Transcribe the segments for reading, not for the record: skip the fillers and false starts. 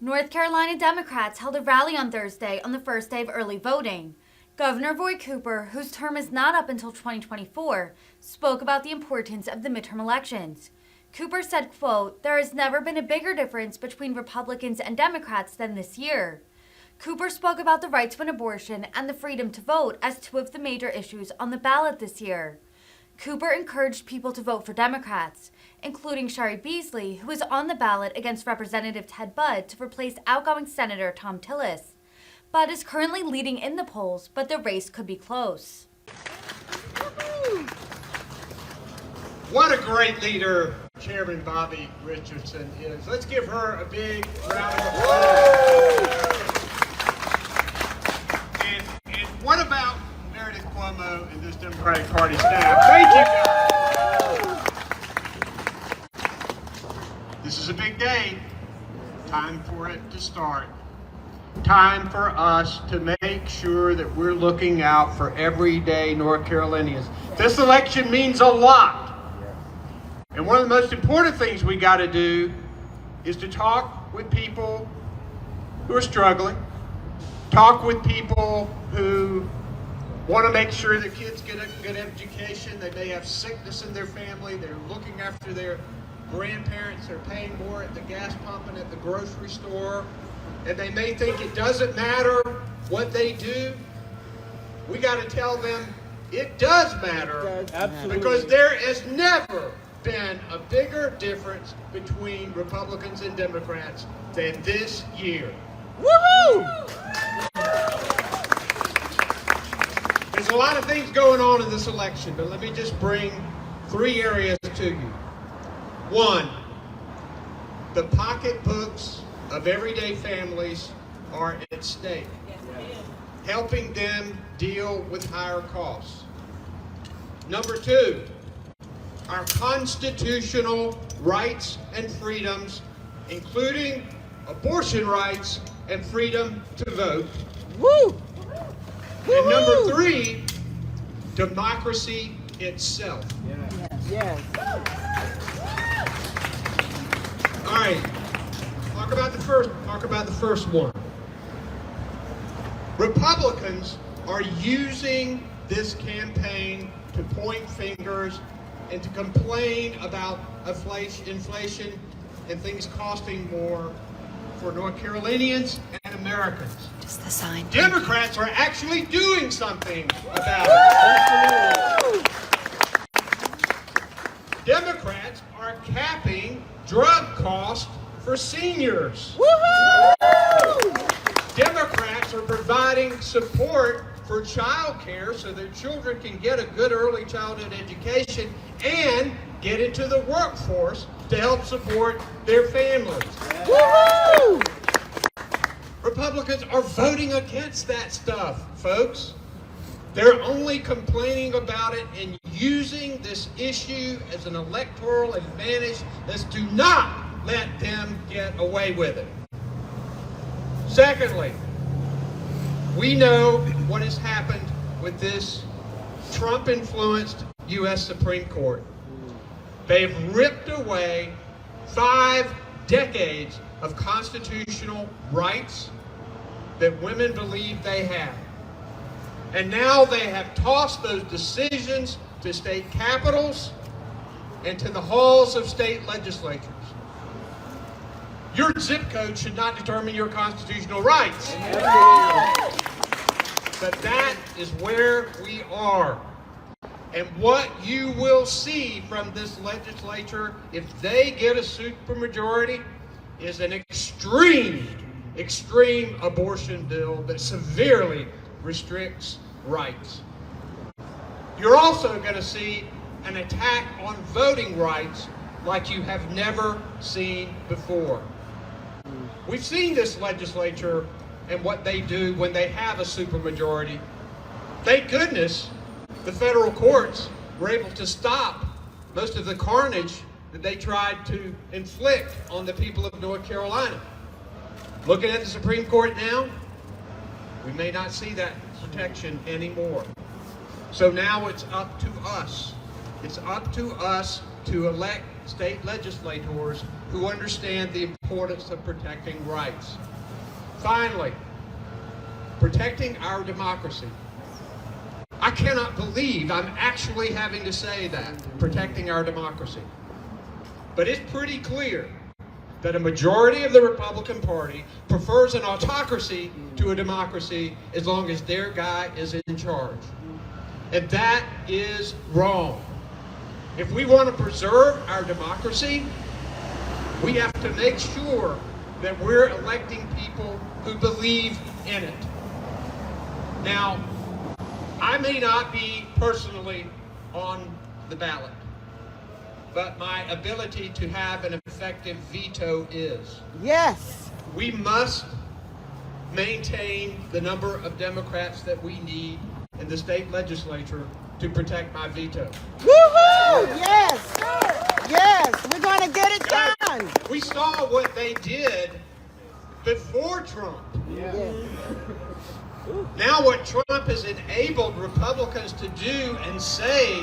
North Carolina Democrats held a rally on Thursday on the first day of early voting. Governor Roy Cooper, whose term is not up until 2024, spoke about the importance of the midterm elections. Cooper said, quote, "There has never been a bigger difference between Republicans and Democrats than this year." Cooper spoke about the right to an abortion and the freedom to vote as two of the major issues on the ballot this year. Cooper encouraged people to vote for Democrats, including Cheri Beasley, who is on the ballot against Representative Ted Budd to replace outgoing Senator Thom Tillis. Budd is currently leading in the polls, but the race could be close. What a great leader Chairman Bobby Richardson is. Let's give her a big round of applause. And what about Meredith Cuomo and this Democratic Party staff? Thank you, guys. This is a big day. Time for it to start. Time for us to make sure that we're looking out for everyday North Carolinians. This election means a lot. And one of the most important things we got to do is to talk with people who are struggling, talk with people who want to make sure their kids get a good education. They may have sickness in their family. They're looking after their grandparents. They're paying more at the gas pump and at the grocery store. And they may think it doesn't matter what they do. We got to tell them it does matter. Absolutely. Because there has never been a bigger difference between Republicans and Democrats than this year. Woohoo! There's a lot of things going on in this election, but let me just bring three areas to you. One, the pocketbooks of everyday families are at stake, helping them deal with higher costs. Number two, our constitutional rights and freedoms, including abortion rights and freedom to vote. Woo! And number three, democracy itself. Yes. All right. Talk about the first one. Republicans are using this campaign to point fingers and to complain about inflation and things costing more for North Carolinians and Americans. Just the sign. Democrats are actually doing something about it. Democrats are capping drug costs for seniors. Democrats are providing support for child care so their children can get a good early childhood education and get into the workforce to help support their families. Woo-hoo! Republicans are voting against that stuff, folks. They're only complaining about it and using this issue as an electoral advantage. Let's do not let them get away with it. Secondly, we know what has happened with this Trump-influenced U.S. Supreme Court. They've ripped away 5 decades of constitutional rights that women believe they have. And now they have tossed those decisions to state capitals and to the halls of state legislatures. Your zip code should not determine your constitutional rights. But that is where we are. And what you will see from this legislature, if they get a supermajority, is an extreme abortion bill that severely restricts rights. You're also going to see an attack on voting rights like you have never seen before. We've seen this legislature and what they do when they have a supermajority. Thank goodness the federal courts were able to stop most of the carnage that they tried to inflict on the people of North Carolina. Looking at the Supreme Court now, we may not see that protection anymore. So now it's up to us. It's up to us to elect state legislators who understand the importance of protecting rights. Finally, protecting our democracy. I cannot believe I'm actually having to say that, protecting our democracy. But it's pretty clear that a majority of the Republican Party prefers an autocracy to a democracy as long as their guy is in charge. And that is wrong. If we want to preserve our democracy, we have to make sure that we're electing people who believe in it. Now, I may not be personally on the ballot, but my ability to have an effective veto is. Yes. We must maintain the number of Democrats that we need in the state legislature to protect my veto. Woohoo! Yes. Yes. We're going to get it done. We saw what they did before Trump. Yeah. Now what Trump has enabled Republicans to do and say,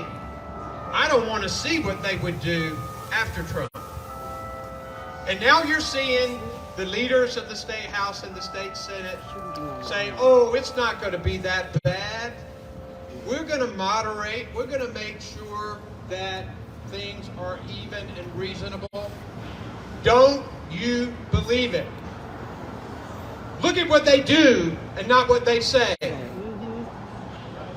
I don't want to see what they would do after Trump. And now you're seeing the leaders of the state house and the state senate say, oh, it's not going to be that bad. We're going to moderate. We're going to make sure that things are even and reasonable. Don't you believe it? Look at what they do and not what they say.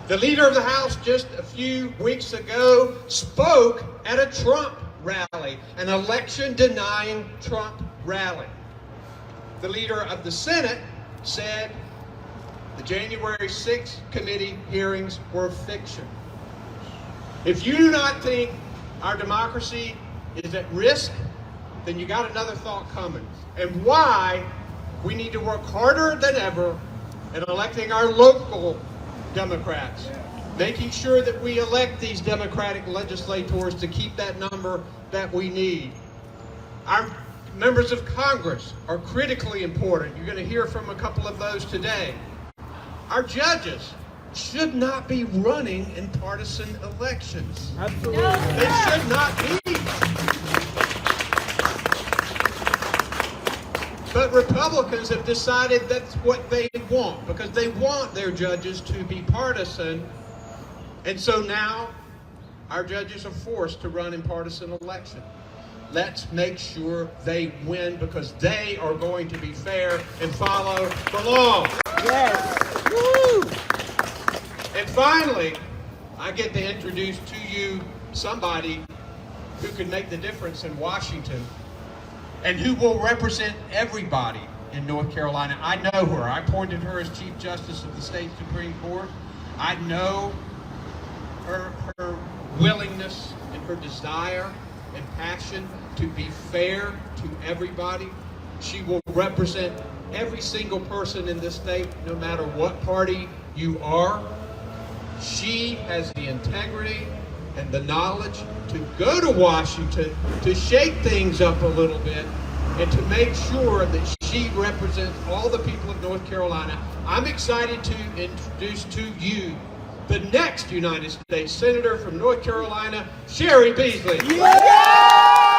The leader of the House just a few weeks ago spoke at a Trump rally, an election-denying Trump rally. The leader of the Senate said the January 6th committee hearings were fiction. If you do not think our democracy is at risk, then you got another thought coming. And why we need to work harder than ever at electing our local Democrats, making sure that we elect these Democratic legislators to keep that number that we need. Our members of Congress are critically important. You're going to hear from a couple of those today. Our judges should not be running in partisan elections. Absolutely. They should not be. But Republicans have decided that's what they want, because they want their judges to be partisan. And so now our judges are forced to run in partisan election. Let's make sure they win, because they are going to be fair and follow the law. Yes. Woo! And finally, I get to introduce to you somebody who can make the difference in Washington and who will represent everybody in North Carolina. I know her. I appointed her as Chief Justice of the State Supreme Court. I know her willingness and her desire and passion to be fair to everybody. She will represent every single person in this state, no matter what party you are. She has the integrity and the knowledge to go to Washington to shake things up a little bit and to make sure that she represents all the people of North Carolina. I'm excited to introduce to you the next United States Senator from North Carolina, Cheri Beasley. Yeah!